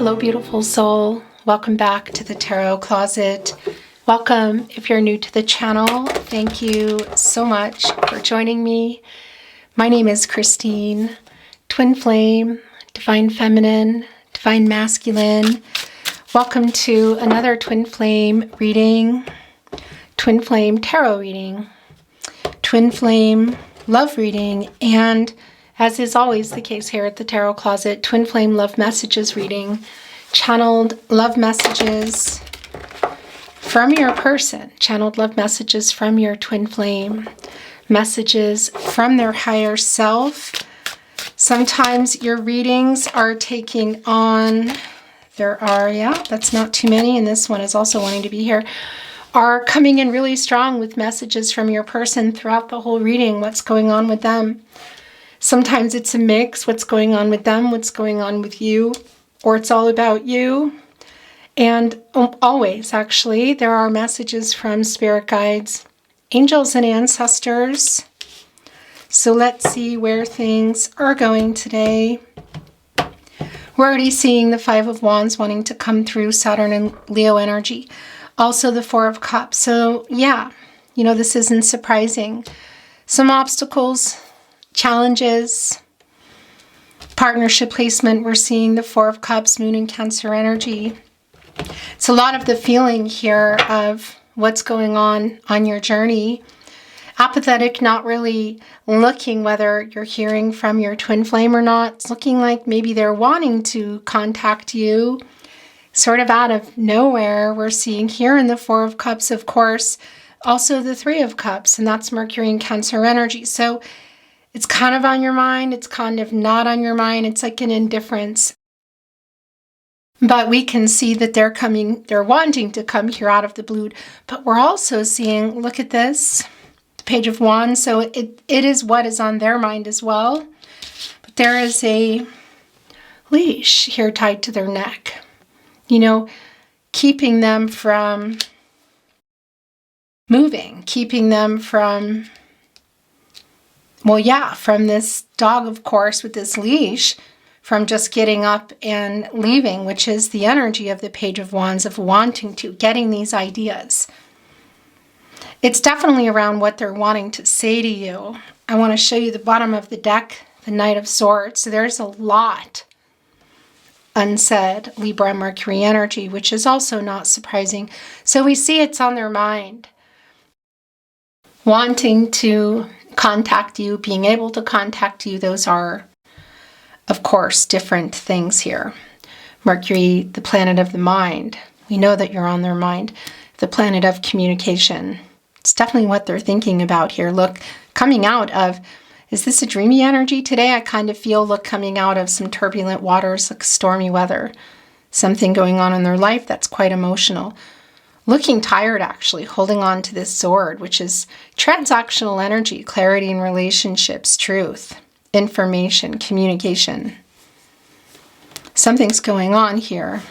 Hello, beautiful soul. Welcome back to the Tarot Closet. Welcome if you're new to the channel. Thank you so much for joining me. My name is Christine, Twin Flame, Divine Feminine, Divine Masculine. Welcome to another Twin Flame reading, Twin Flame Tarot reading, Twin Flame Love reading, and as is always the case here at the Tarot Closet, Twin Flame Love Messages reading, channeled love messages from your person, channeled love messages from your twin flame, messages from their higher self. Sometimes your readings are taking on, that's not too many, and this one is also wanting to be here, are coming in really strong with messages from your person throughout the whole reading, what's going on with them. Sometimes it's a mix, what's going on with them, what's going on with you, or it's all about you. And always, actually, there are messages from spirit guides, angels, and ancestors. So let's see where things are going today. We're already seeing the Five of Wands wanting to come through, Saturn and Leo energy. Also the Four of Cups. So yeah, this isn't surprising. Some obstacles, challenges, partnership placement. We're seeing the Four of Cups, Moon and Cancer energy. It's a lot of the feeling here of what's going on your journey. Apathetic, not really looking whether you're hearing from your twin flame or not. It's looking like maybe they're wanting to contact you sort of out of nowhere. We're seeing here in the Four of Cups, of course, also the Three of Cups, and that's Mercury and Cancer energy. So it's kind of on your mind. It's kind of not on your mind. It's like an indifference. But we can see that they're wanting to come here out of the blue. But we're also seeing, look at this, the Page of Wands. So it is what is on their mind as well. But there is a leash here tied to their neck, keeping them from moving, keeping them from, from this dog, of course, with this leash, from just getting up and leaving, which is the energy of the Page of Wands, of wanting to, getting these ideas. It's definitely around what they're wanting to say to you. I want to show you the bottom of the deck, the Knight of Swords. So there's a lot unsaid, Libra Mercury energy, which is also not surprising. So we see it's on their mind, wanting to contact you, being able to contact you. Those are, of course, different things here. Mercury, the planet of the mind. We know that you're on their mind. The planet of communication. It's definitely what they're thinking about here. Look, coming out of, is this a dreamy energy today? I kind of feel, coming out of some turbulent waters, like stormy weather. Something going on in their life that's quite emotional. Looking tired, actually, holding on to this sword, which is transactional energy, clarity in relationships, truth, information, communication. Something's going on here.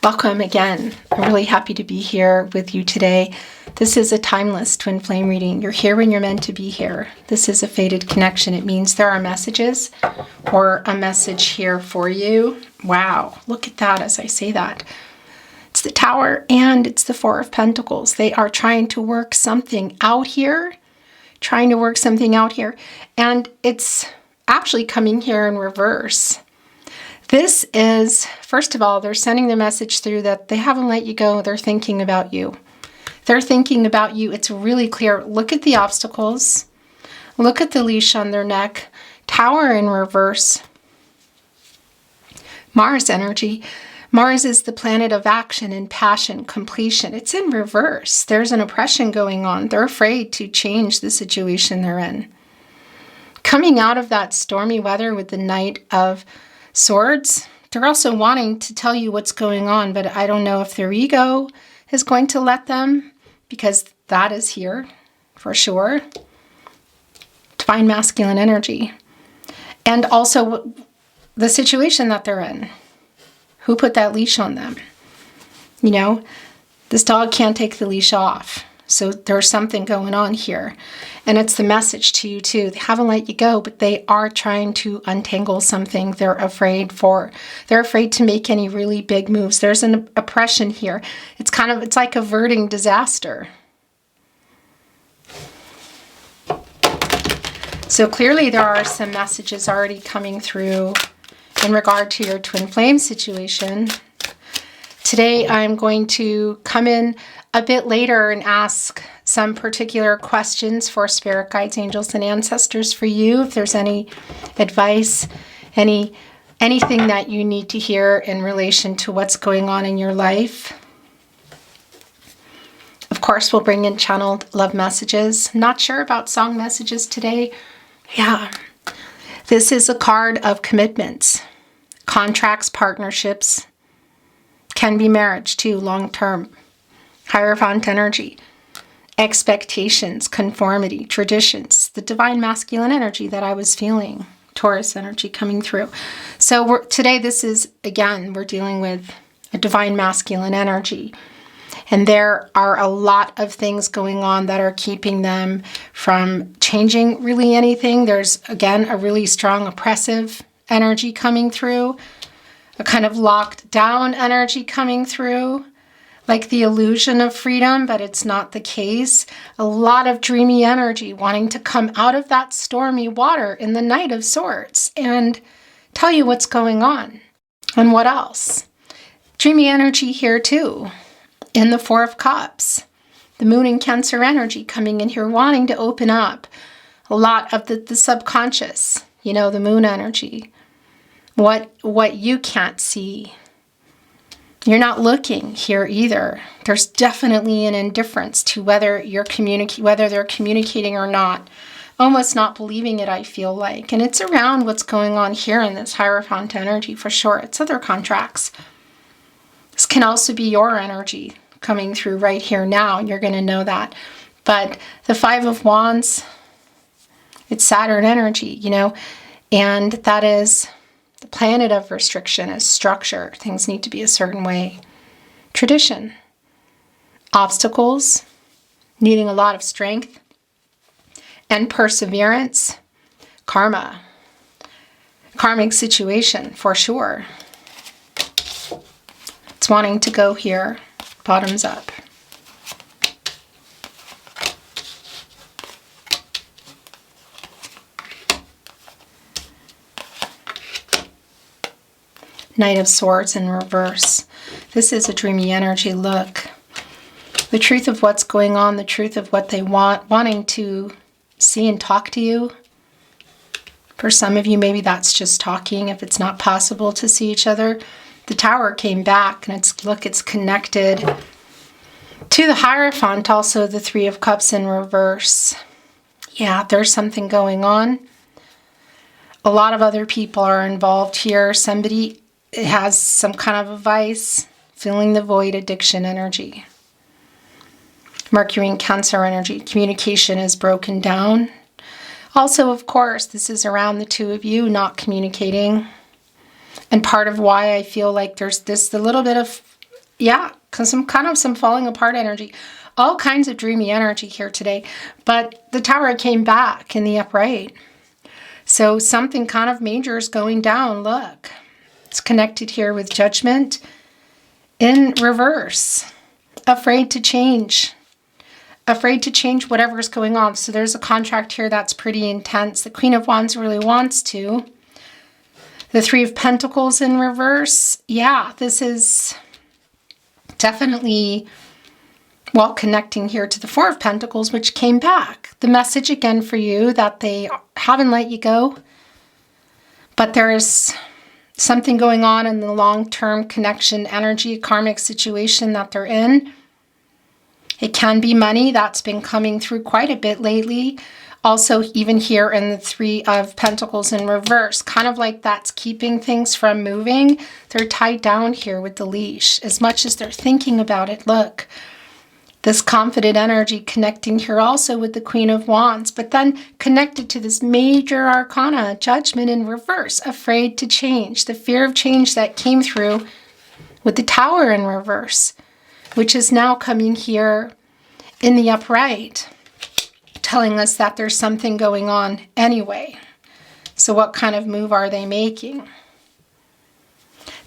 Welcome again. I'm really happy to be here with you today. This is a timeless twin flame reading. You're here when you're meant to be here. This is a fated connection. It means there are messages or a message here for you. Wow, look at that as I say that. It's the Tower and it's the Four of Pentacles. They are trying to work something out here. And it's actually coming here in reverse. This is, first of all, they're sending the message through that they haven't let you go. They're thinking about you. They're thinking about you. It's really clear. Look at the obstacles. Look at the leash on their neck. Tower in reverse. Mars energy. Mars is the planet of action and passion, completion. It's in reverse. There's an oppression going on. They're afraid to change the situation they're in. Coming out of that stormy weather with the Knight of Swords, they're also wanting to tell you what's going on, but I don't know if their ego is going to let them, because that is here for sure. Divine masculine energy. And also the situation that they're in. Who put that leash on them? This dog can't take the leash off. So there's something going on here. And it's the message to you too. They haven't let you go, but they are trying to untangle something they're afraid for. They're afraid to make any really big moves. There's an oppression here. It's like averting disaster. So clearly there are some messages already coming through in regard to your twin flame situation. Today I'm going to come in a bit later and ask some particular questions for spirit guides, angels, and ancestors for you. If there's any advice, anything that you need to hear in relation to what's going on in your life. Of course, we'll bring in channeled love messages. Not sure about song messages today. Yeah, this is a card of commitments, contracts, partnerships, can be marriage too, long-term. Hierophant energy, expectations, conformity, traditions, the divine masculine energy that I was feeling, Taurus energy coming through. So today this is, again, we're dealing with a divine masculine energy. And there are a lot of things going on that are keeping them from changing really anything. There's, again, a really strong oppressive energy coming through, a kind of locked down energy coming through, like the illusion of freedom, but it's not the case. A lot of dreamy energy wanting to come out of that stormy water in the Knight of Swords and tell you what's going on. And what else? Dreamy energy here too, in the Four of Cups. The Moon and Cancer energy coming in here, wanting to open up a lot of the subconscious, you know, the Moon energy. What you can't see. You're not looking here either. There's definitely an indifference to whether they're communicating or not. Almost not believing it, I feel like. And it's around what's going on here in this Hierophant energy for sure. It's other contracts. This can also be your energy coming through right here now. You're going to know that. But the Five of Wands, it's Saturn energy, you know, and that is the planet of restriction, is structure. Things need to be a certain way. Tradition. Obstacles. Needing a lot of strength. And perseverance. Karma. Karmic situation, for sure. It's wanting to go here. Bottoms up. Knight of Swords in reverse. This is a dreamy energy. Look, the truth of what's going on, the truth of what they wanting to see and talk to you. For some of you, maybe that's just talking if it's not possible to see each other. The Tower came back and it's connected to the Hierophant, also the Three of Cups in reverse. Yeah, there's something going on. A lot of other people are involved here. Somebody has some kind of a vice, filling the void, addiction energy. Mercury and Cancer energy, communication is broken down. Also, of course, this is around the two of you not communicating. And part of why I feel like there's the little bit of, some falling apart energy. All kinds of dreamy energy here today. But the Tower came back in the upright. So something kind of major is going down. Look. It's connected here with Judgment in reverse. Afraid to change. Afraid to change whatever's going on. So there's a contract here that's pretty intense. The Queen of Wands really wants to. The Three of Pentacles in reverse. Yeah, this is definitely, well, connecting here to the Four of Pentacles, which came back. The message again for you that they haven't let you go. But there is something going on in the long-term connection energy, karmic situation that they're in. It can be money. That's been coming through quite a bit lately. Also, even here in the Three of Pentacles in reverse, kind of like that's keeping things from moving. They're tied down here with the leash. As much as they're thinking about it, look, this confident energy connecting here also with the Queen of Wands, but then connected to this major arcana, Judgment in reverse, afraid to change. The fear of change that came through with the Tower in reverse, which is now coming here in the upright, telling us that there's something going on anyway. So what kind of move are they making?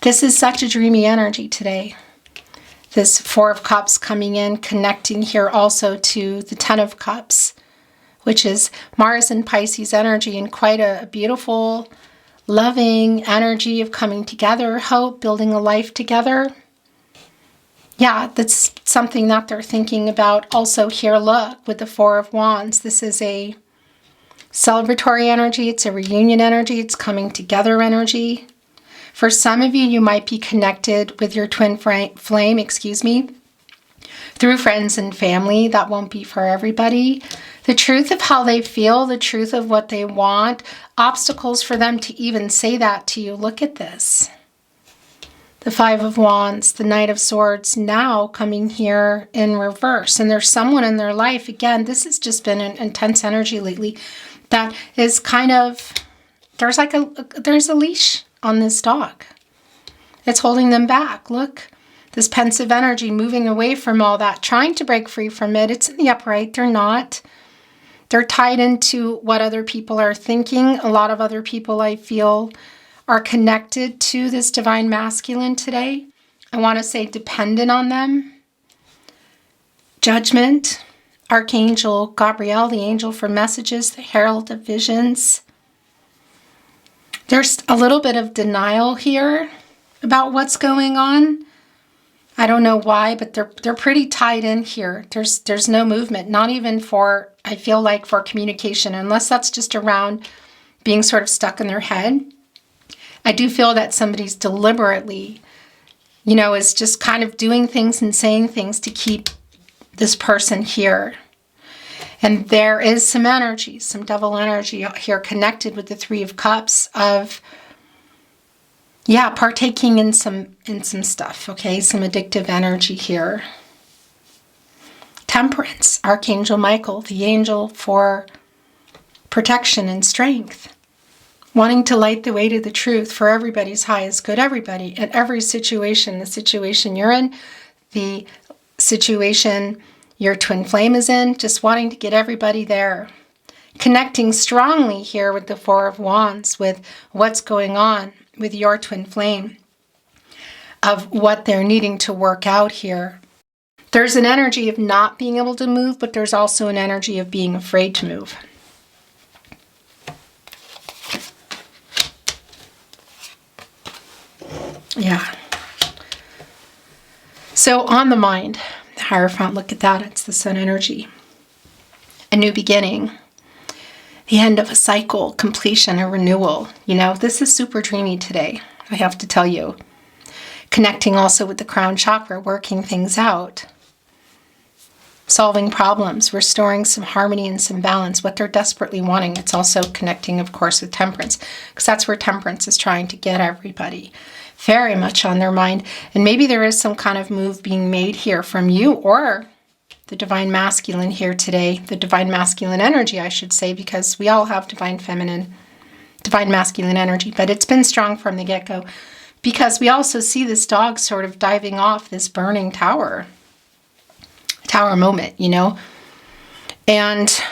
This is such a dreamy energy today. This Four of Cups coming in, connecting here also to the Ten of Cups, which is Mars and Pisces energy, and quite a beautiful, loving energy of coming together, hope, building a life together. Yeah, that's something that they're thinking about. Also here, look, with the Four of Wands, this is a celebratory energy. It's a reunion energy. It's coming together energy. For some of you, you might be connected with your twin flame, through friends and family. That won't be for everybody. The truth of how they feel, the truth of what they want, obstacles for them to even say that to you. Look at this. The Five of Wands, the Knight of Swords, now coming here in reverse. And there's someone in their life, again, this has just been an intense energy lately, that is kind of, there's a leash on this dog. It's holding them back. Look, this pensive energy moving away from all that, trying to break free from it. It's in the upright. They're not. They're tied into what other people are thinking. A lot of other people, I feel, are connected to this divine masculine today. I want to say dependent on them. Judgment. Archangel Gabriel, the angel for messages, the herald of visions. There's a little bit of denial here about what's going on. I don't know why, but they're pretty tied in here. There's no movement, not even for, I feel like, for communication, unless that's just around being sort of stuck in their head. I do feel that somebody's deliberately, is just kind of doing things and saying things to keep this person here. And there is some energy, some devil energy here connected with the Three of Cups of, partaking in some stuff, okay? Some addictive energy here. Temperance, Archangel Michael, the angel for protection and strength. Wanting to light the way to the truth for everybody's highest good, everybody, at every situation, the situation you're in, the situation your twin flame is in, just wanting to get everybody there. Connecting strongly here with the Four of Wands, with what's going on with your twin flame, of what they're needing to work out here. There's an energy of not being able to move, but there's also an energy of being afraid to move. Yeah. So on the mind, the Hierophant, look at that. It's the Sun energy. A new beginning. The end of a cycle, completion, a renewal. This is super dreamy today, I have to tell you. Connecting also with the crown chakra, working things out. Solving problems, restoring some harmony and some balance, what they're desperately wanting. It's also connecting, of course, with temperance, because that's where temperance is trying to get everybody. Very much on their mind. And maybe there is some kind of move being made here from you or the divine masculine here today. The divine masculine energy, I should say, because we all have divine masculine energy. But it's been strong from the get-go because we also see this dog sort of diving off this burning tower moment, And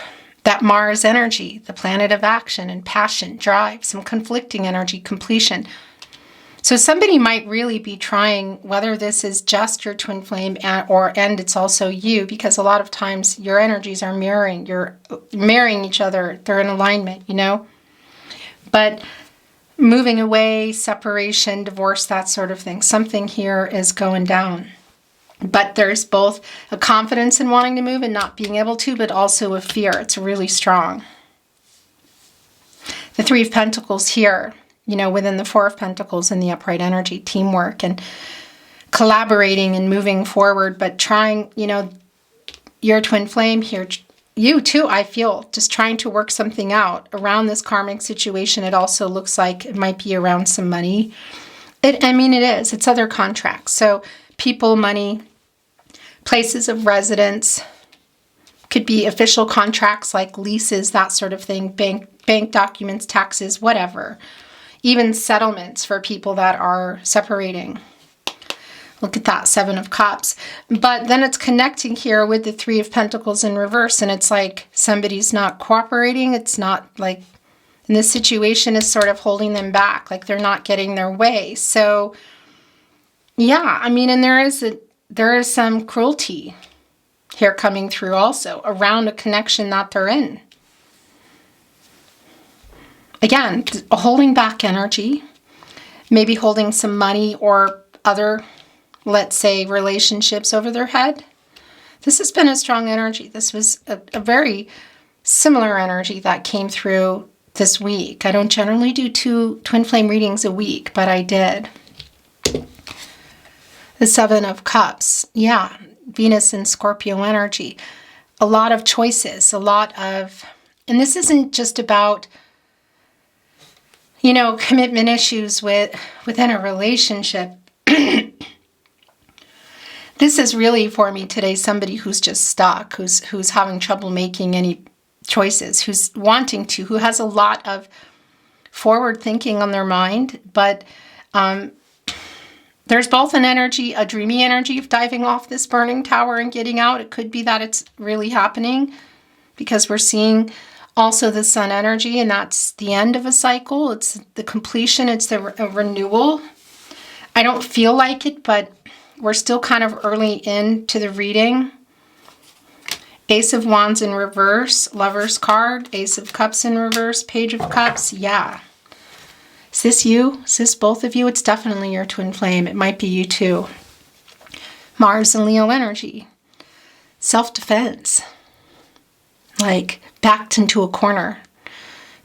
that Mars energy, the planet of action and passion, drive, some conflicting energy, completion. So somebody might really be trying, whether this is just your twin flame and it's also you, because a lot of times your energies are mirroring. You're marrying each other. They're in alignment, But moving away, separation, divorce, that sort of thing. Something here is going down. But there's both a confidence in wanting to move and not being able to, but also a fear. It's really strong. The Three of Pentacles here. Within the Four of Pentacles in the upright energy, teamwork and collaborating and moving forward, but trying, your twin flame here, you too, I feel, just trying to work something out around this karmic situation. It also looks like it might be around some money. It is. It's other contracts. So people, money, places of residence, could be official contracts like leases, that sort of thing, bank documents, taxes, whatever. Even settlements for people that are separating. Look at that, Seven of Cups. But then it's connecting here with the Three of Pentacles in reverse, and it's like somebody's not cooperating. It's not like, and this situation is sort of holding them back, like they're not getting their way. So yeah, I mean, and there is some cruelty here coming through also around a connection that they're in. Again, a holding back energy, maybe holding some money or other, let's say, relationships over their head. This has been a strong energy. This was a very similar energy that came through this week. I don't generally do 2 twin flame readings a week, but I did. The Seven of Cups. Yeah, Venus and Scorpio energy. A lot of choices, a lot of, and this isn't just about, you know, commitment issues within a relationship. This is really, for me today, somebody who's just stuck, who's having trouble making any choices, who's wanting to, who has a lot of forward thinking on their mind, but there's both an energy, a dreamy energy of diving off this burning tower and getting out. It could be that it's really happening because we're seeing also the sun energy, and that's the end of a cycle. It's the completion. It's a renewal. I don't feel like it, but we're still kind of early into the reading. Ace of Wands in reverse, Lover's card, Ace of Cups in reverse, Page of Cups. Yeah. Is this you? Is this both of you? It's definitely your twin flame. It might be you too. Mars and Leo energy. Self-defense. Like backed into a corner.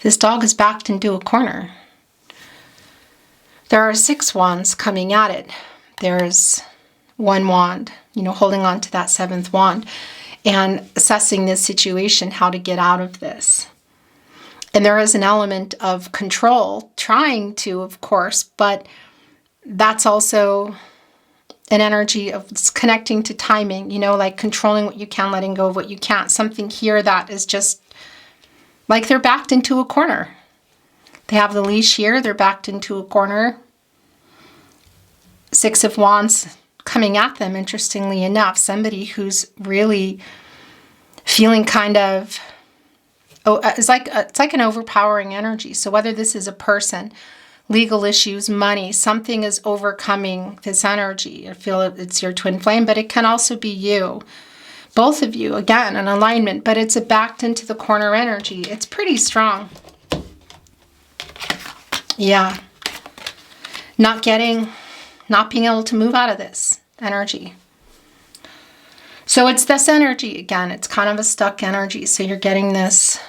This dog is backed into a corner. There are 6 wands coming at it. There's 1 wand, you know, holding on to that 7th wand and assessing this situation, how to get out of this. And there is an element of control, trying to, of course, but that's also an energy of connecting to timing, you know, like controlling what you can, letting go of what you can't. Something here that is just like they're backed into a corner. They have the leash here, they're backed into a corner. 6 of Wands coming at them, interestingly enough. Somebody who's really feeling kind of, it's like an overpowering energy. So whether this is a person, legal issues, money, something is overcoming this energy. I feel it's your twin flame, but it can also be you. Both of you, again, an alignment, but it's a backed into the corner energy. It's pretty strong. Yeah. Not being able to move out of this energy. So it's this energy again. It's kind of a stuck energy. So you're getting this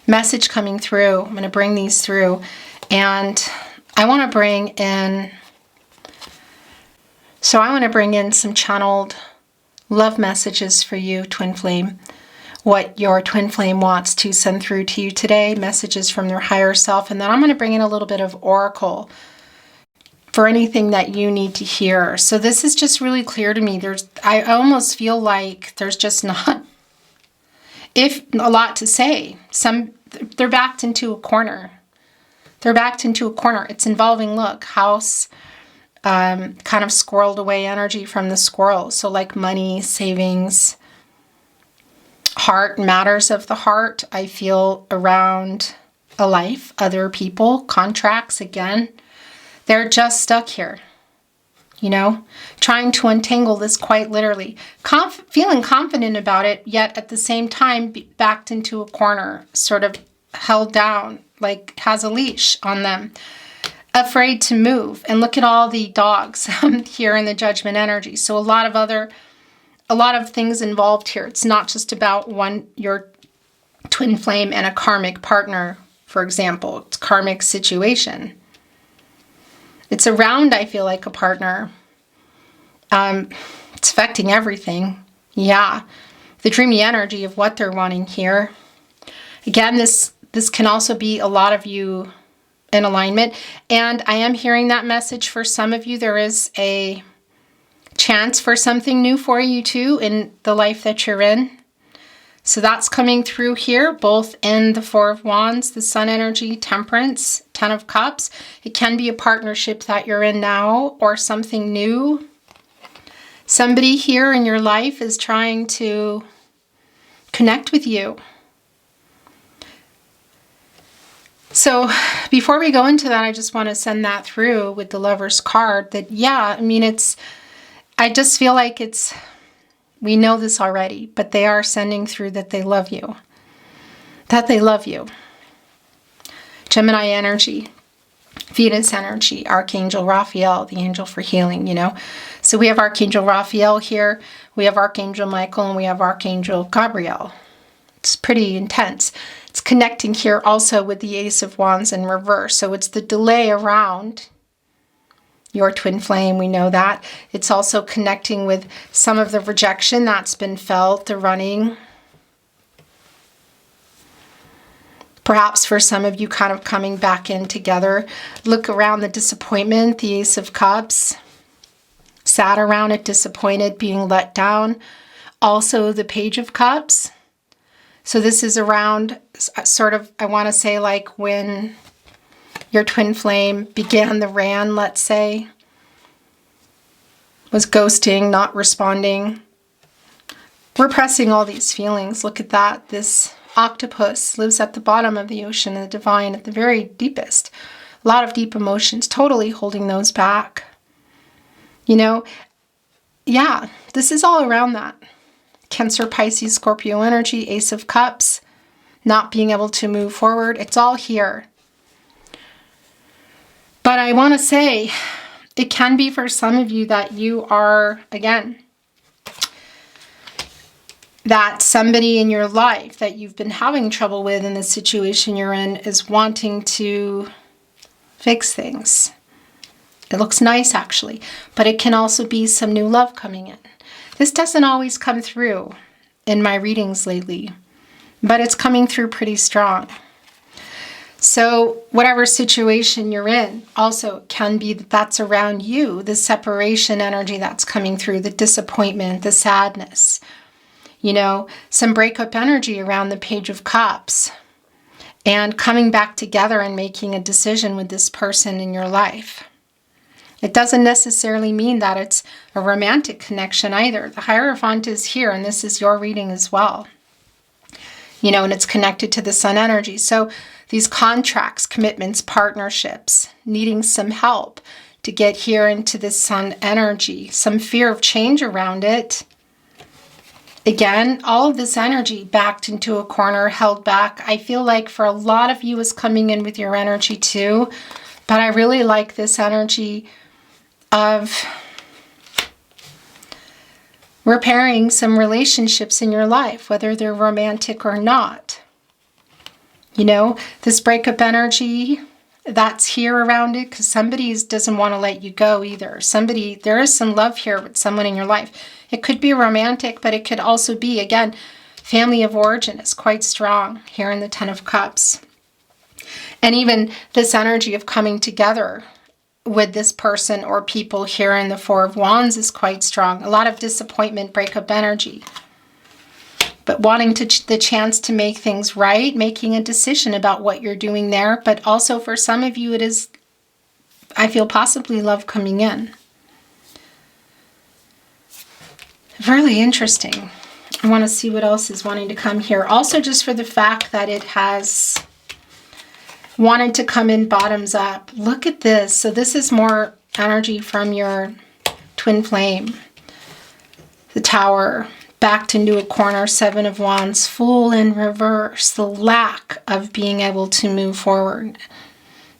message coming through. I'm going to bring these through. And I want to bring in some channeled love messages for you, twin flame. What your twin flame wants to send through to you today. Messages from their higher self. And then I'm going to bring in a little bit of oracle for anything that you need to hear. So this is just really clear to me. I almost feel like there's just not a lot to say. They're backed into a corner. They're backed into a corner. It's involving, look, house, kind of squirreled away energy from the squirrel. So like money, savings, heart, matters of the heart. I feel around a life, other people, contracts again. They're just stuck here, you know, trying to untangle this quite literally, feeling confident about it, yet at the same time backed into a corner, sort of held down, like has a leash on them, afraid to move. And look at all the dogs here in the judgment energy. So a lot of things involved here. It's not just about your twin flame and a karmic partner, for example. It's a karmic situation. It's around, I feel like, a partner. It's affecting everything. Yeah. The dreamy energy of what they're wanting here. Again, this can also be a lot of you in alignment. And I am hearing that message for some of you. There is a chance for something new for you too in the life that you're in. So that's coming through here, both in the 4 of Wands, the sun energy, temperance Ten of Cups. It can be a partnership that you're in now or something new. Somebody here in your life is trying to connect with you. So before we go into that, I just want to send that through with the Lover's card that, yeah, I mean, I just feel like we know this already, but they are sending through that they love you. That they love you. Gemini energy, Venus energy, Archangel Raphael, the angel for healing, you know. So we have Archangel Raphael here, we have Archangel Michael, and we have Archangel Gabriel. It's pretty intense. It's connecting here also with the Ace of Wands in reverse. So it's the delay around your twin flame, we know that. It's also connecting with some of the rejection that's been felt, the running. Perhaps for some of you kind of coming back in together. Look around the disappointment, the Ace of Cups. Sad around it, disappointed, being let down. Also the Page of Cups. So this is around sort of, I want to say like when your twin flame began the ran, let's say. Was ghosting, not responding. Repressing all these feelings. Look at that. This octopus lives at the bottom of the ocean, the divine, at the very deepest. A lot of deep emotions, totally holding those back. You know, yeah, this is all around that. Cancer, Pisces, Scorpio energy, Ace of Cups, not being able to move forward. It's all here. But I want to say, it can be for some of you that you are, again, that somebody in your life that you've been having trouble with in the situation you're in is wanting to fix things. It looks nice, actually, but it can also be some new love coming in. This doesn't always come through in my readings lately, but it's coming through pretty strong. So whatever situation you're in also can be that's around you, the separation energy that's coming through, the disappointment, the sadness. You know, some breakup energy around the Page of Cups and coming back together and making a decision with this person in your life. It doesn't necessarily mean that it's a romantic connection either. The Hierophant is here, and this is your reading as well. You know, and it's connected to the Sun energy. So these contracts, commitments, partnerships, needing some help to get here into this Sun energy, some fear of change around it. Again, all of this energy backed into a corner, held back. I feel like for a lot of you is coming in with your energy too, but I really like this energy of repairing some relationships in your life, whether they're romantic or not. You know, this breakup energy that's here around it, because somebody doesn't want to let you go either. There is some love here with someone in your life. It could be romantic, but it could also be, again, family of origin is quite strong here in the Ten of Cups. And even this energy of coming together with this person or people here in the Four of Wands is quite strong. A lot of disappointment, breakup energy. But wanting the chance to make things right, making a decision about what you're doing there. But also for some of you, it is, I feel, possibly love coming in. Really interesting. I want to see what else is wanting to come here. Also just for the fact that it has wanted to come in bottoms up. Look at this. So this is more energy from your twin flame. The Tower. Backed into a corner, Seven of Wands, Fool in reverse, the lack of being able to move forward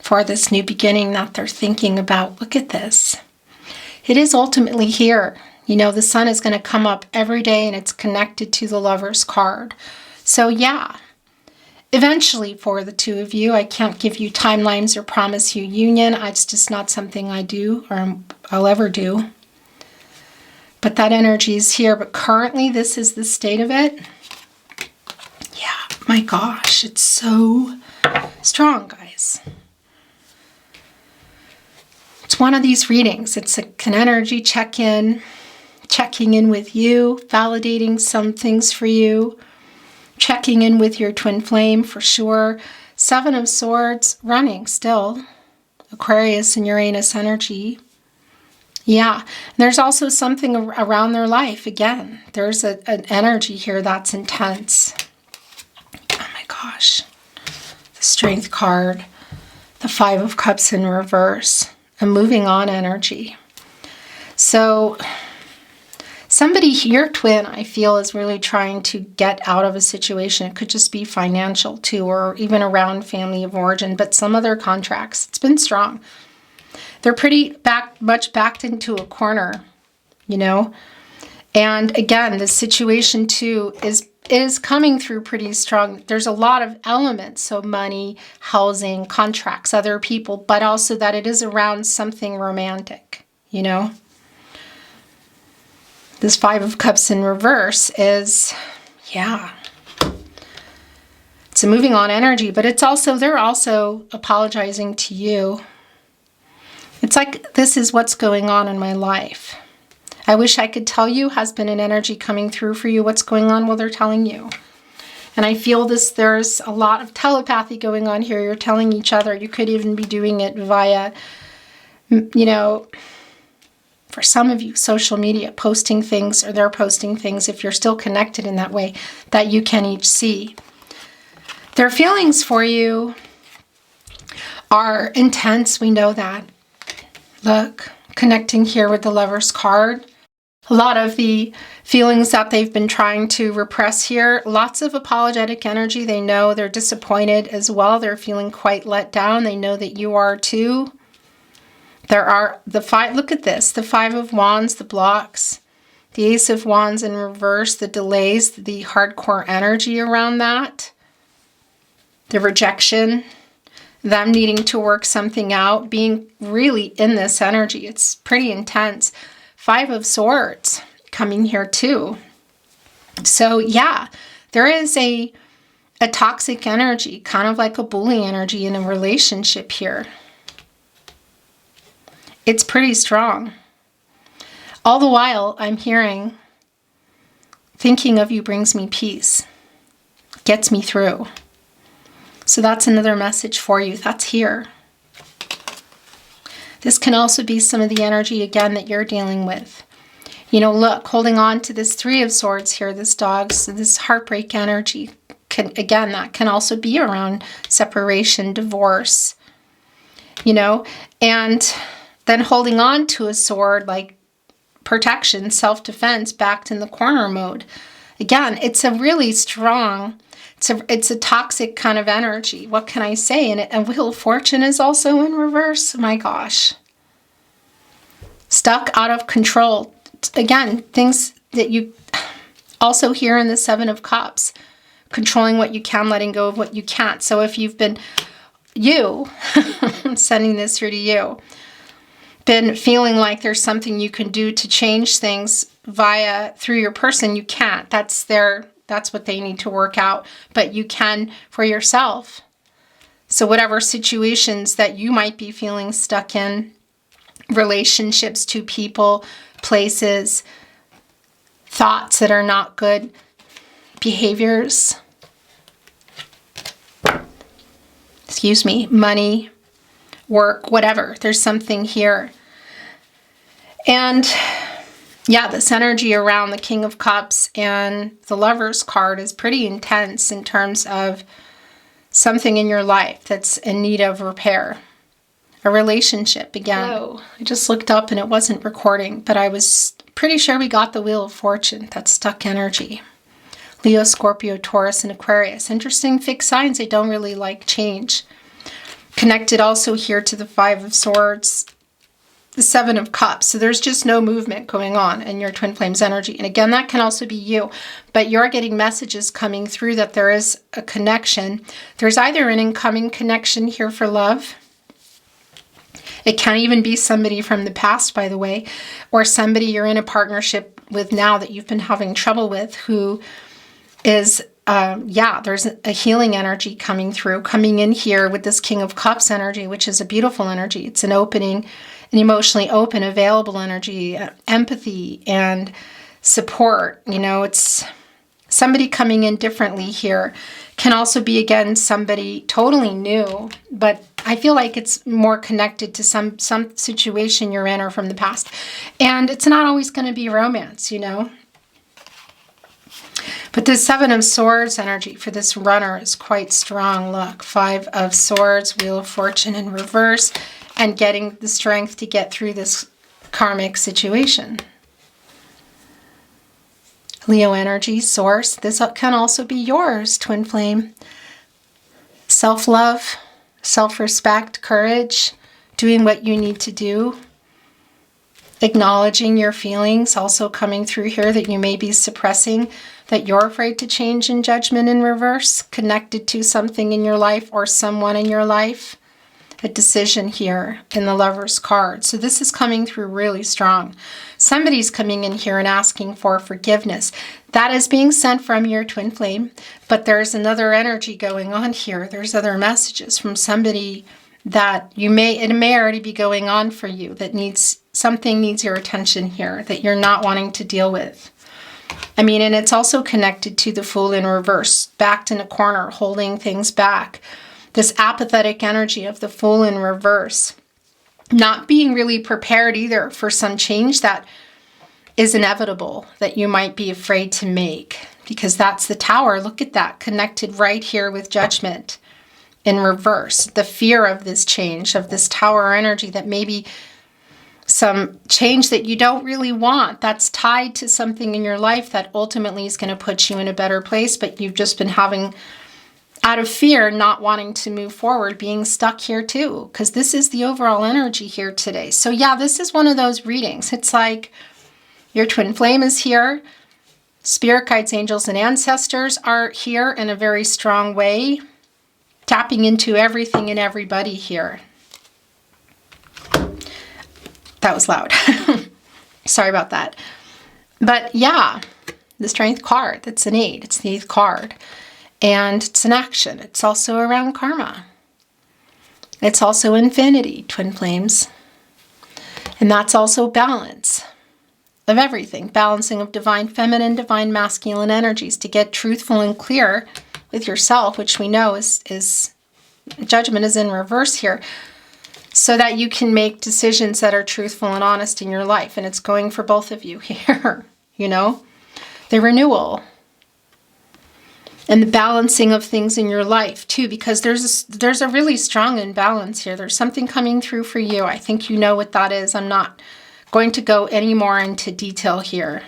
for this new beginning that they're thinking about. Look at this. It is ultimately here. You know, the sun is going to come up every day and it's connected to the Lover's card. So yeah, eventually for the two of you, I can't give you timelines or promise you union. It's just not something I do or I'll ever do. But that energy is here. But currently, this is the state of it. Yeah, my gosh, it's so strong, guys. It's one of these readings. It's an energy check-in, checking in with you, validating some things for you, checking in with your twin flame for sure. Seven of Swords running still. Aquarius and Uranus energy. Yeah, and there's also something around their life. Again, there's an energy here that's intense. Oh my gosh. The Strength card. The Five of Cups in reverse. A moving on energy. So somebody, your twin, I feel, is really trying to get out of a situation. It could just be financial too, or even around family of origin, but some other contracts. It's been strong. They're pretty much backed into a corner, you know. And again, the situation too is coming through pretty strong. There's a lot of elements, so money, housing, contracts, other people, but also that it is around something romantic, you know. This Five of Cups in reverse is, yeah, it's a moving on energy, but it's also, they're also apologizing to you. It's like, this is what's going on in my life. I wish I could tell you, has been an energy coming through for you. What's going on? Well, they're telling you. And I feel this, there's a lot of telepathy going on here. You're telling each other. You could even be doing it via, you know, for some of you, social media, posting things, or they're posting things, if you're still connected in that way, that you can each see. Their feelings for you are intense. We know that. Look, connecting here with the Lover's card. A lot of the feelings that they've been trying to repress here, lots of apologetic energy. They know they're disappointed as well. They're feeling quite let down. They know that you are too. There are the five, look at this, the Five of Wands, the blocks, the Ace of Wands in reverse, the delays, the hardcore energy around that, the rejection, them needing to work something out, being really in this energy. It's pretty intense. Five of Swords coming here too. So yeah, there is a toxic energy, kind of like a bully energy in a relationship here. It's pretty strong. All the while I'm hearing, thinking of you brings me peace, gets me through. So that's another message for you. That's here. This can also be some of the energy, again, that you're dealing with. You know, look, holding on to this Three of Swords here, this dog, so this heartbreak energy, again, that can also be around separation, divorce, you know, and then holding on to a sword like protection, self-defense, backed in the corner mode. Again, it's a really strong, it's a toxic kind of energy. What can I say? And a Wheel of Fortune is also in reverse. My gosh. Stuck, out of control. Again, things that you also hear in the Seven of Cups. Controlling what you can, letting go of what you can't. So if you've been, I'm sending this here to you, been feeling like there's something you can do to change things through your person, you can't. That's what they need to work out, but you can for yourself. So whatever situations that you might be feeling stuck in, relationships to people, places, thoughts that are not good, behaviors, excuse me, money, work, whatever. There's something here. And yeah, this energy around the King of Cups and the Lover's card is pretty intense in terms of something in your life that's in need of repair. A relationship again. Hello. I just looked up and it wasn't recording, but I was pretty sure we got the Wheel of Fortune. That's stuck energy. Leo, Scorpio, Taurus, and Aquarius. Interesting fixed signs. They don't really like change. Connected also here to the Five of Swords, the Seven of Cups. So there's just no movement going on in your twin flames energy. And again, that can also be you, but you're getting messages coming through that there is a connection. There's either an incoming connection here for love. It can even be somebody from the past, by the way, or somebody you're in a partnership with now that you've been having trouble with, who is, there's a healing energy coming through, coming in here with this King of Cups energy, which is a beautiful energy. It's an opening, an emotionally open, available energy, empathy and support. You know, it's Somebody coming in differently here can also be, again, somebody totally new, but I feel like it's more connected to some situation you're in or from the past. And it's not always going to be romance, you know. But the Seven of Swords energy for this runner is quite strong. Look, Five of Swords, Wheel of Fortune in reverse, and getting the strength to get through this karmic situation. Leo energy, source. This can also be yours, twin flame. Self-love, self-respect, courage, doing what you need to do. Acknowledging your feelings, also coming through here that you may be suppressing, that you're afraid to change in judgment in reverse, connected to something in your life or someone in your life. A decision here in the Lover's card. So this is coming through really strong. Somebody's coming in here and asking for forgiveness. That is being sent from your twin flame, but there's another energy going on here. There's other messages from somebody that it may already be going on for you, that something needs your attention here, that you're not wanting to deal with. I mean, and it's also connected to the Fool in reverse, backed in a corner, holding things back. This apathetic energy of the Fool in reverse. Not being really prepared either for some change that is inevitable, that you might be afraid to make. Because that's the Tower. Look at that, connected right here with Judgment in reverse. The fear of this change, of this Tower energy, that maybe some change that you don't really want, that's tied to something in your life that ultimately is going to put you in a better place, but you've just been having, out of fear, not wanting to move forward, being stuck here too, because this is the overall energy here today. So yeah, this is one of those readings. It's like your twin flame is here. Spirit guides, angels, and ancestors are here in a very strong way, tapping into everything and everybody here. That was loud. Sorry about that. But yeah, the Strength card, that's an 8. It's the 8th card. And it's an action. It's also around karma. It's also infinity, twin flames. And that's also balance of everything. Balancing of divine feminine, divine masculine energies to get truthful and clear with yourself, which we know is judgment is in reverse here, so that you can make decisions that are truthful and honest in your life. And it's going for both of you here, you know, the renewal. And the balancing of things in your life too, because there's a really strong imbalance here. There's something coming through for you. I think you know what that is. I'm not going to go any more into detail here.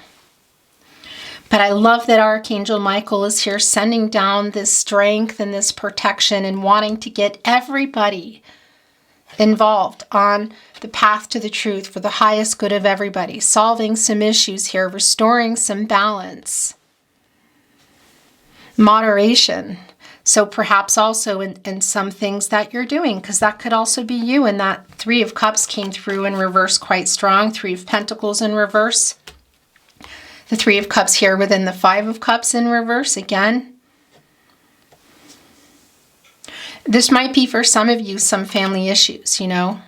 But I love that Archangel Michael is here sending down this strength and this protection and wanting to get everybody involved on the path to the truth for the highest good of everybody. Solving some issues here, restoring some balance. Moderation. So perhaps also in some things that you're doing, because that could also be you. And that 3 of Cups came through in reverse quite strong. 3 of Pentacles in reverse. The 3 of Cups here within the 5 of Cups in reverse again. This might be for some of you some family issues, you know.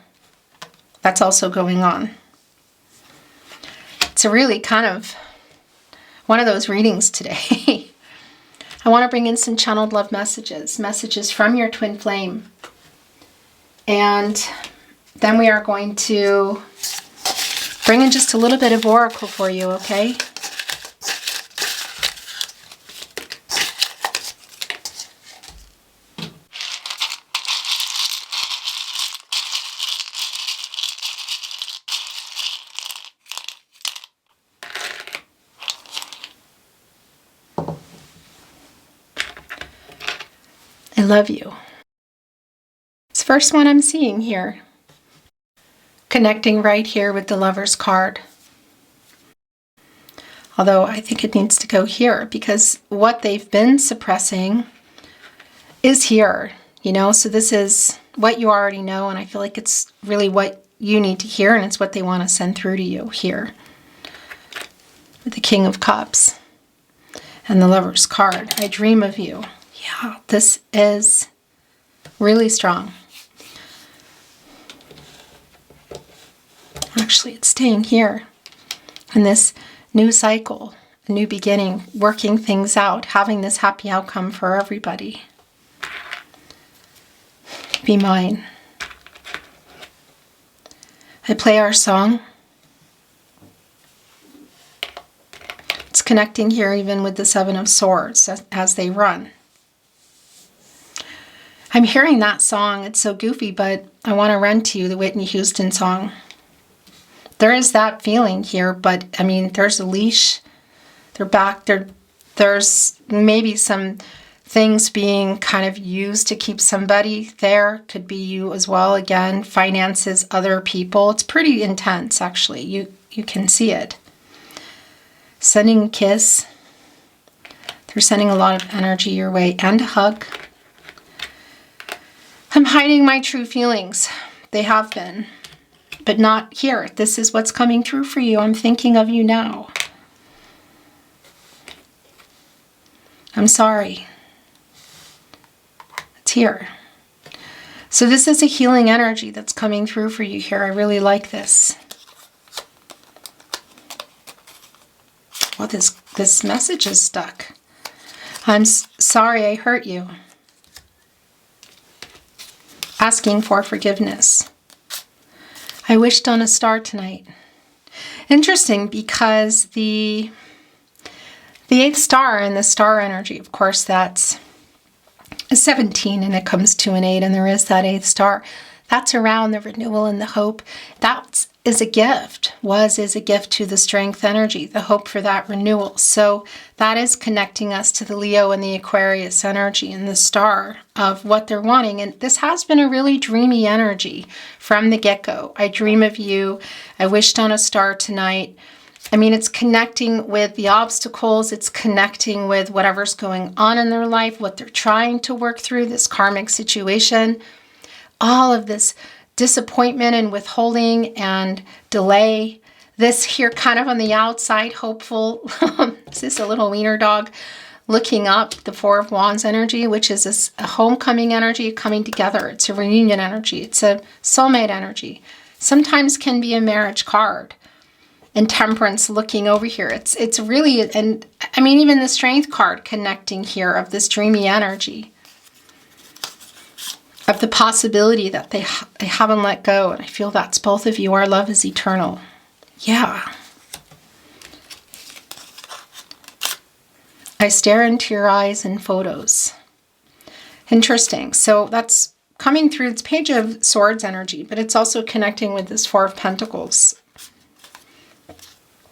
That's also going on. It's a really kind of one of those readings today. I want to bring in some channeled love messages from your twin flame. And then we are going to bring in just a little bit of oracle for you, okay? I love you. It's the first one I'm seeing here. Connecting right here with the Lover's card. Although I think it needs to go here because what they've been suppressing is here, you know, so this is what you already know, and I feel like it's really what you need to hear, and it's what they want to send through to you here. With the King of Cups and the Lover's card. I dream of you. Yeah, this is really strong. Actually, it's staying here in this new cycle a new beginning, working things out, having this happy outcome for everybody. Be mine. I play our song. It's connecting here even with the Seven of Swords as they run. I'm hearing that song. It's so goofy, but I Want to Run to You, the Whitney Houston song. There is that feeling here, but I mean, there's a leash. They're back. There's maybe some things being kind of used to keep somebody there. Could be you as well. Again, finances, other people. It's pretty intense, actually. You can see it. Sending a kiss. They're sending a lot of energy your way and a hug. I'm hiding my true feelings. They have been, but not here. This is what's coming through for you. I'm thinking of you now. I'm sorry. It's here. So this is a healing energy that's coming through for you here. I really like this. Well, this message is stuck. I'm sorry I hurt you. Asking for forgiveness. I wished on a star tonight. Interesting, because the 8th star and the star energy, of course, that's a 17 and it comes to an 8 and there is that 8th star. That's around the renewal and the hope. That is a gift, is a gift to the strength energy, the hope for that renewal. So that is connecting us to the Leo and the Aquarius energy and the star of what they're wanting. And this has been a really dreamy energy from the get-go. I dream of you. I wished on a star tonight. I mean, it's connecting with the obstacles. It's connecting with whatever's going on in their life, what they're trying to work through, this karmic situation. All of this disappointment and withholding and delay. This here kind of on the outside, hopeful. This is a little wiener dog looking up, the 4 of Wands energy, which is a homecoming energy, coming together. It's a reunion energy. It's a soulmate energy. Sometimes can be a marriage card. And Temperance looking over here. It's really, and I mean, even the Strength card connecting here of this dreamy energy. Of the possibility that they haven't let go. And I feel that's both of you. Our love is eternal. Yeah. I stare into your eyes in photos. Interesting. So that's coming through. It's Page of Swords energy, but it's also connecting with this 4 of Pentacles.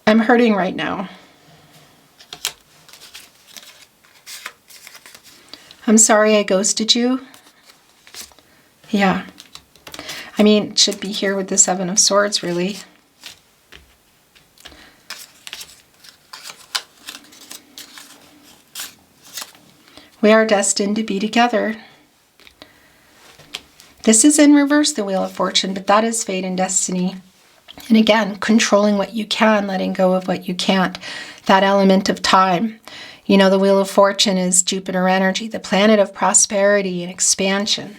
I'm hurting right now. I'm sorry I ghosted you. Yeah. I mean, it should be here with the 7 of Swords, really. We are destined to be together. This is in reverse, the Wheel of Fortune, but that is fate and destiny. And again, controlling what you can, letting go of what you can't. That element of time. You know, the Wheel of Fortune is Jupiter energy, the planet of prosperity and expansion.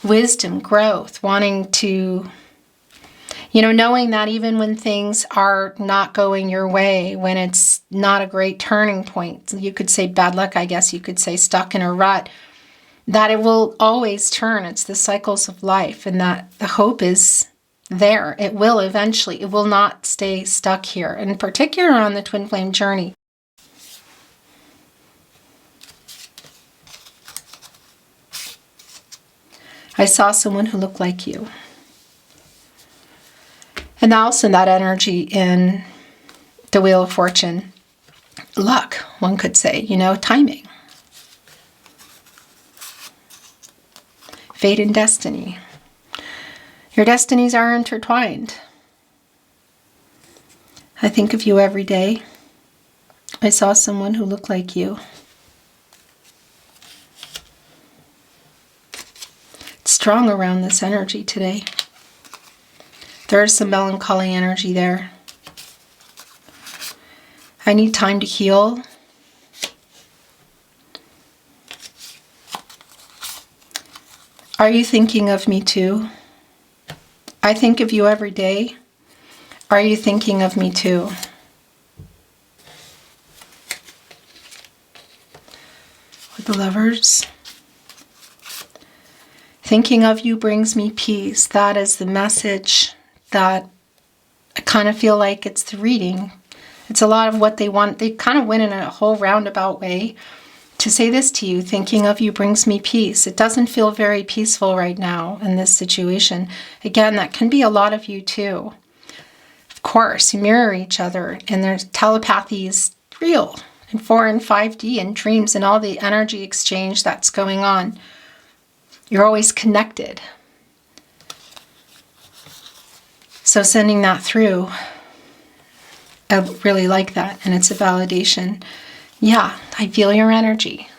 Wisdom, growth, wanting to, you know, knowing that even when things are not going your way, when it's not a great turning point, you could say bad luck, I guess you could say stuck in a rut, that it will always turn. It's the cycles of life, and that the hope is there. It will eventually. It will not stay stuck here, and in particular on the twin flame journey. I saw someone who looked like you. And also that energy in the Wheel of Fortune. Luck, one could say, you know, timing. Fate and destiny. Your destinies are intertwined. I think of you every day. I saw someone who looked like you. It's strong around this energy today. There is some melancholy energy there. I need time to heal. Are you thinking of me too? I think of you every day. Are you thinking of me too? The Lovers. Thinking of you brings me peace. That is the message that I kind of feel like it's the reading. It's a lot of what they want. They kind of went in a whole roundabout way to say this to you. Thinking of you brings me peace. It doesn't feel very peaceful right now in this situation. Again, that can be a lot of you too. Of course, you mirror each other, and there's telepathy is real in 4 and 5D and dreams and all the energy exchange that's going on. You're always connected. So sending that through, I really like that, and it's a validation. Yeah, I feel your energy.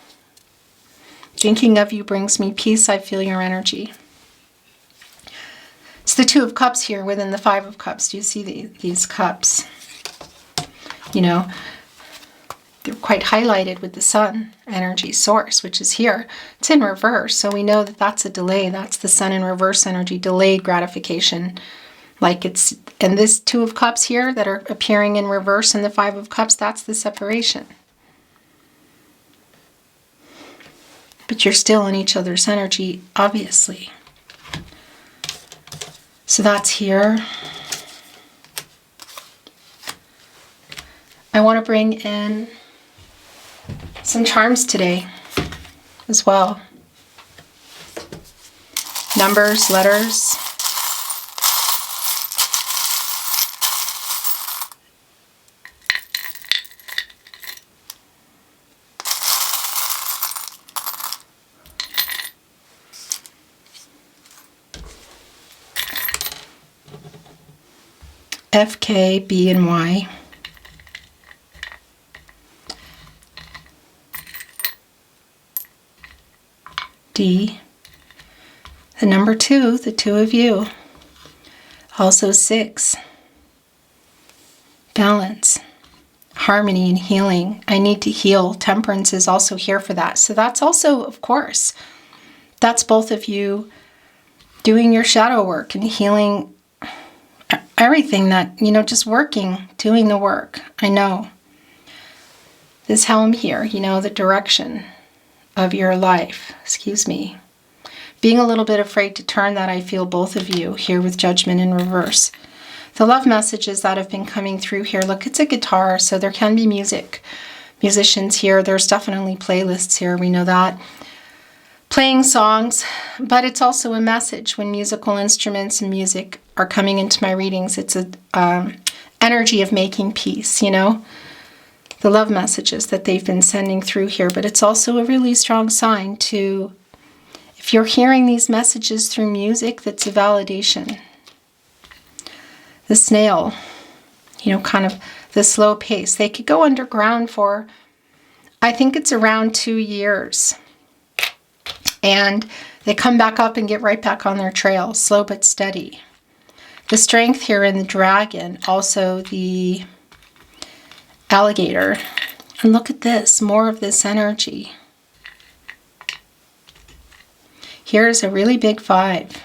Thinking of you brings me peace. I feel your energy. It's the Two of Cups here within the Five of Cups. Do you see these cups? You know, they're quite highlighted with the Sun energy source, which is here. It's in reverse, so we know that that's a delay. That's the Sun in reverse energy, delayed gratification. Like it's, and this Two of Cups here that are appearing in reverse in the Five of Cups, that's the separation. But you're still in each other's energy, obviously. So that's here. I want to bring in some charms today as well. Numbers, letters. F, K, B, and Y. D. The number 2, the two of you. Also 6. Balance. Harmony and healing. I need to heal. Temperance is also here for that. So that's also, of course, that's both of you doing your shadow work and healing everything that, you know, just working, doing the work. I know. This helm here, you know, the direction of your life. Excuse me. Being a little bit afraid to turn that, I feel both of you here with Judgment in reverse. The love messages that have been coming through here. Look, it's a guitar, so there can be music. Musicians here. There's definitely playlists here. We know that. Playing songs, but it's also a message. When musical instruments and music are coming into my readings, it's a energy of making peace, you know, the love messages that they've been sending through here. But it's also a really strong sign to, if you're hearing these messages through music, that's a validation. The snail, you know, kind of the slow pace. They could go underground for, I think it's around 2 years. And they come back up and get right back on their trail, slow but steady. The strength here in the dragon, also the alligator. And look at this, more of this energy. Here's a really big 5.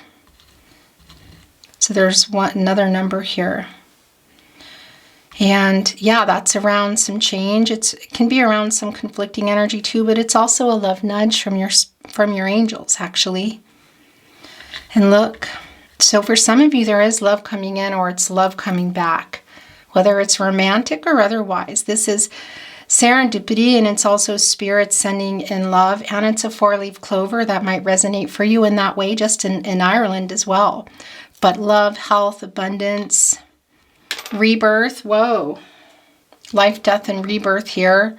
So there's another number here. And yeah, that's around some change. It can be around some conflicting energy too, but it's also a love nudge from your angels, actually. And look, so for some of you, there is love coming in, or it's love coming back, whether it's romantic or otherwise. This is serendipity, and it's also spirit sending in love, and it's a 4-leaf clover that might resonate for you in that way, just in Ireland as well. But love, health, abundance, rebirth, whoa, life, death, and rebirth here.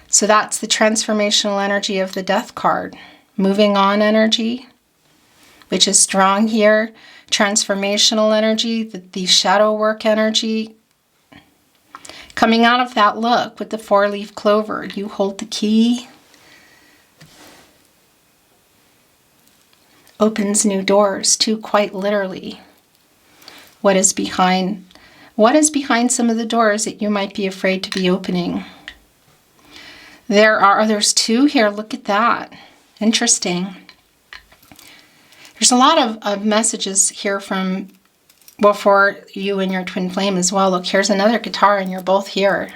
So that's the transformational energy of the Death card. Moving on energy, which is strong here. Transformational energy, the shadow work energy. Coming out of that look with the 4-leaf clover, you hold the key. Opens new doors too, quite literally. What is behind some of the doors that you might be afraid to be opening? There's 2 here. Look at that. Interesting. There's a lot of messages here from, well, for you and your twin flame as well. Look, here's another guitar, and you're both here.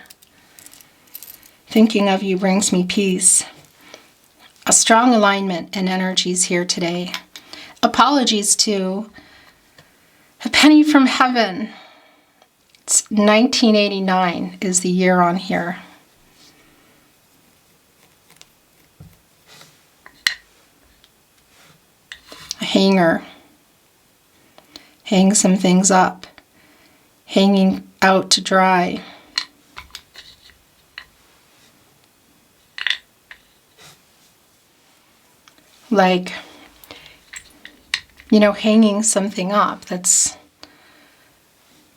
Thinking of you brings me peace. A strong alignment and energies here today. Apologies to a penny from heaven. It's 1989 is the year on here. A hanger. Hang some things up. Hanging out to dry. Like, hanging something up, that's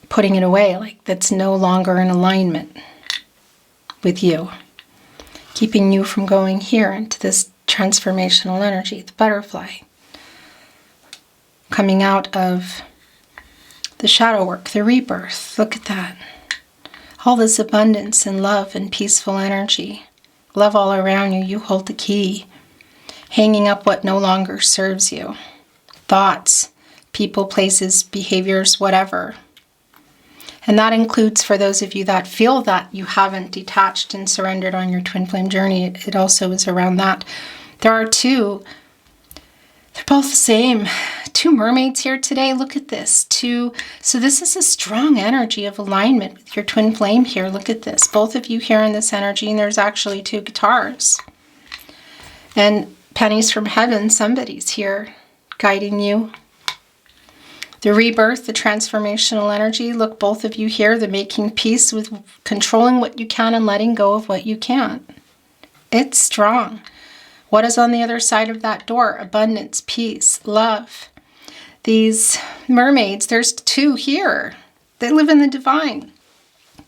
putting it away, like that's no longer in alignment with you. Keeping you from going here into this transformational energy, the butterfly. Coming out of the shadow work, the rebirth. Look at that. All this abundance and love and peaceful energy. Love all around you. You hold the key. Hanging up what no longer serves you. Thoughts, people, places, behaviors, whatever. And that includes for those of you that feel that you haven't detached and surrendered on your twin flame journey. It also is around that. There are two. They're both the same. Two mermaids here today. Look at this. So this is a strong energy of alignment with your twin flame here. Look at this. Both of you here in this energy, and there's actually two guitars. And pennies from heaven, somebody's here guiding you. The rebirth, the transformational energy. Look, both of you here, the making peace with controlling what you can and letting go of what you can't. It's strong. What is on the other side of that door? Abundance, peace, love. These mermaids, there's two here. They live in the divine.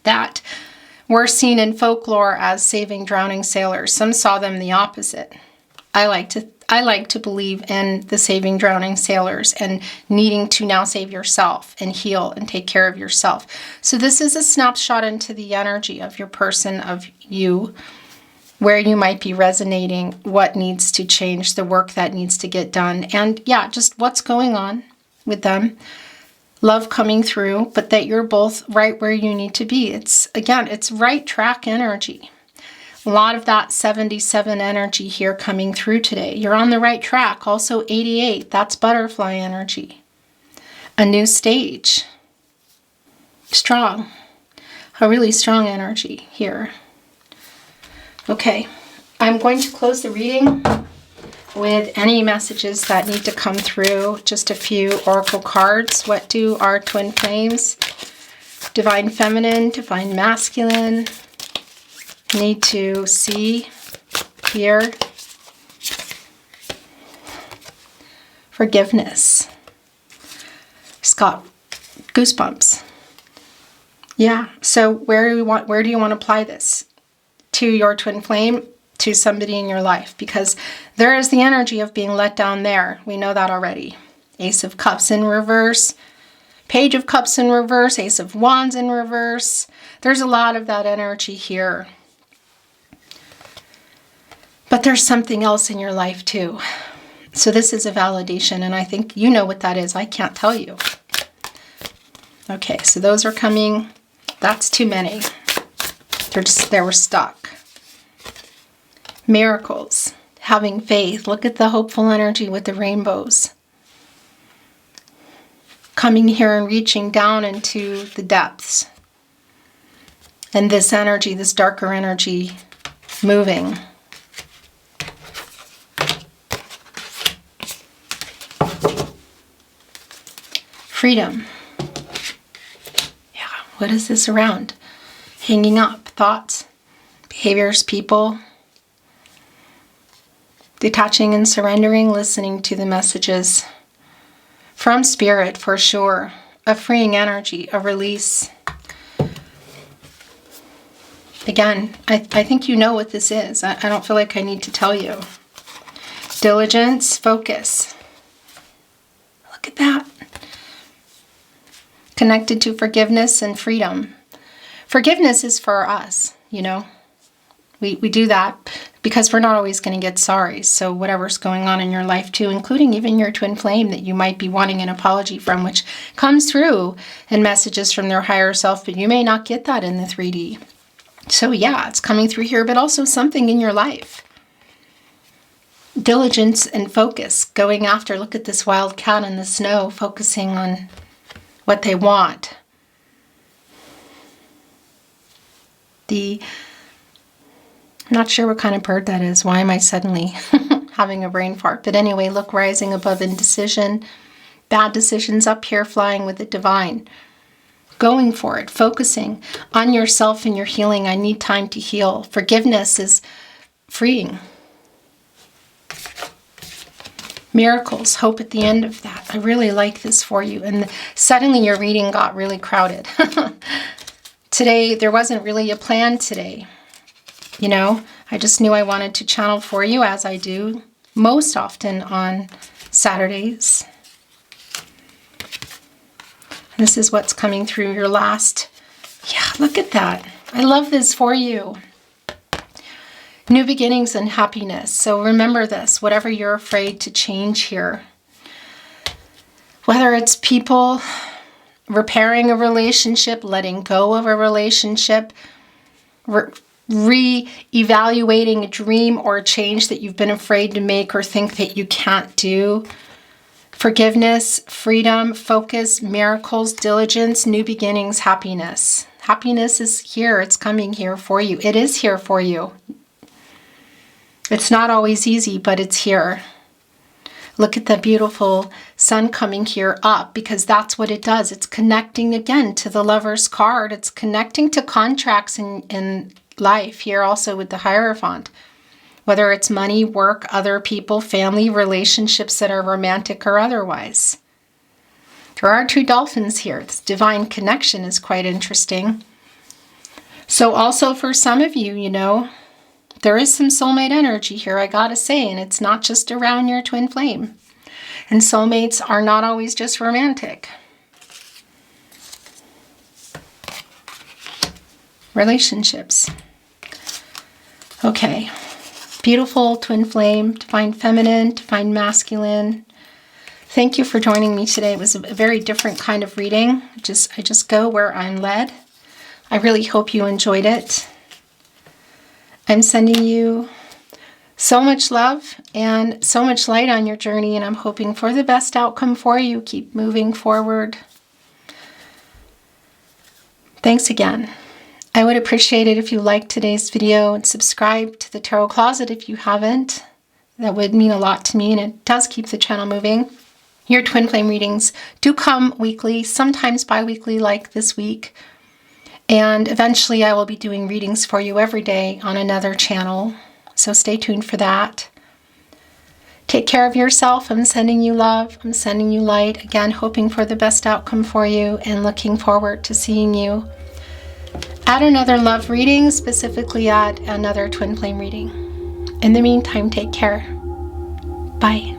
That were seen in folklore as saving drowning sailors. Some saw them the opposite. I like to believe in the saving drowning sailors and needing to now save yourself and heal and take care of yourself. So this is a snapshot into the energy of your person, of you, where you might be resonating, what needs to change, the work that needs to get done, and yeah, just what's going on with them. Love coming through, but that you're both right where you need to be. It's right track energy. A lot of that 77 energy here coming through today. You're on the right track. Also 88, that's butterfly energy. A new stage. Strong. A really strong energy here. Okay, I'm going to close the reading with any messages that need to come through. Just a few oracle cards. What do our twin flames, divine feminine, divine masculine, need to see, hear? Forgiveness. Just got goosebumps. Yeah, so where do you want to apply this? To your twin flame, to somebody in your life, because there is the energy of being let down there. We know that already. Ace of Cups in reverse, Page of Cups in reverse, Ace of Wands in reverse. There's a lot of that energy here. But there's something else in your life too. So this is a validation, and I think you know what that is. I can't tell you. Okay, so those are coming. That's too many. They were stuck. Miracles. Having faith. Look at the hopeful energy with the rainbows. Coming here and reaching down into the depths. And this energy, this darker energy, moving. Freedom. Yeah, what is this around? Hanging up. Thoughts, behaviors, people. Detaching and surrendering, listening to the messages from spirit for sure. A freeing energy, a release. Again, I think you know what this is. I don't feel like I need to tell you. Diligence, focus. Look at that. Connected to forgiveness and freedom. Forgiveness is for us, you know. We do that because we're not always going to get sorry. So whatever's going on in your life too, including even your twin flame that you might be wanting an apology from, which comes through in messages from their higher self, but you may not get that in the 3D. So yeah, it's coming through here, but also something in your life. diligence and focus, going after, look at this wild cat in the snow, focusing on what they want. I'm not sure what kind of bird that is. Why am I suddenly having a brain fart? But anyway, look, rising above indecision. Bad decisions up here, flying with the divine. Going for it, focusing on yourself and your healing. I need time to heal. Forgiveness is freeing. Miracles, hope at the end of that. I really like this for you. And suddenly your reading got really crowded. Today, there wasn't really a plan today. You know, I just knew I wanted to channel for you, as I do most often on Saturdays. This is what's coming through your last. Yeah, look at that. I love this for you. New beginnings and happiness. So remember this, whatever you're afraid to change here. Whether it's people, repairing a relationship, letting go of a relationship, re-evaluating a dream or a change that you've been afraid to make or think that you can't do. Forgiveness, freedom, focus, miracles, diligence, new beginnings, happiness. Happiness is here. It's coming here for you. It is here for you. It's not always easy, but it's here. Look at the beautiful sun coming here up, because that's what it does. It's connecting again to the Lover's card. It's connecting to contracts in life here also with the Hierophant. Whether it's money, work, other people, family, relationships that are romantic or otherwise. There are two dolphins here. This divine connection is quite interesting. So also for some of you, you know, there is some soulmate energy here, I gotta say, and it's not just around your twin flame. And soulmates are not always just romantic. Relationships. Okay. Beautiful twin flame, divine feminine, divine masculine. Thank you for joining me today. It was a very different kind of reading. I just go where I'm led. I really hope you enjoyed it. I'm sending you so much love and so much light on your journey, and I'm hoping for the best outcome for you. Keep moving forward. Thanks again. I would appreciate it if you liked today's video and subscribe to the Tarot Closet if you haven't. That would mean a lot to me, and it does keep the channel moving. Your twin flame readings do come weekly, sometimes bi-weekly like this week. And eventually I will be doing readings for you every day on another channel. So stay tuned for that. Take care of yourself. I'm sending you love. I'm sending you light. Again, hoping for the best outcome for you and looking forward to seeing you at another love reading, specifically at another twin flame reading. In the meantime, take care. Bye.